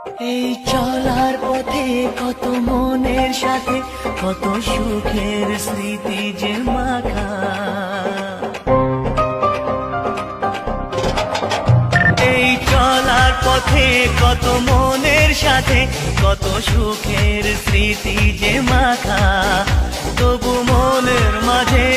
এই চলার পথে কত মনের সাথে কত সুখের স্মৃতি যে মাখা। এই চলার পথে কত মনের সাথে কত সুখের স্মৃতি যে মাখা। তবু মনের মাঝে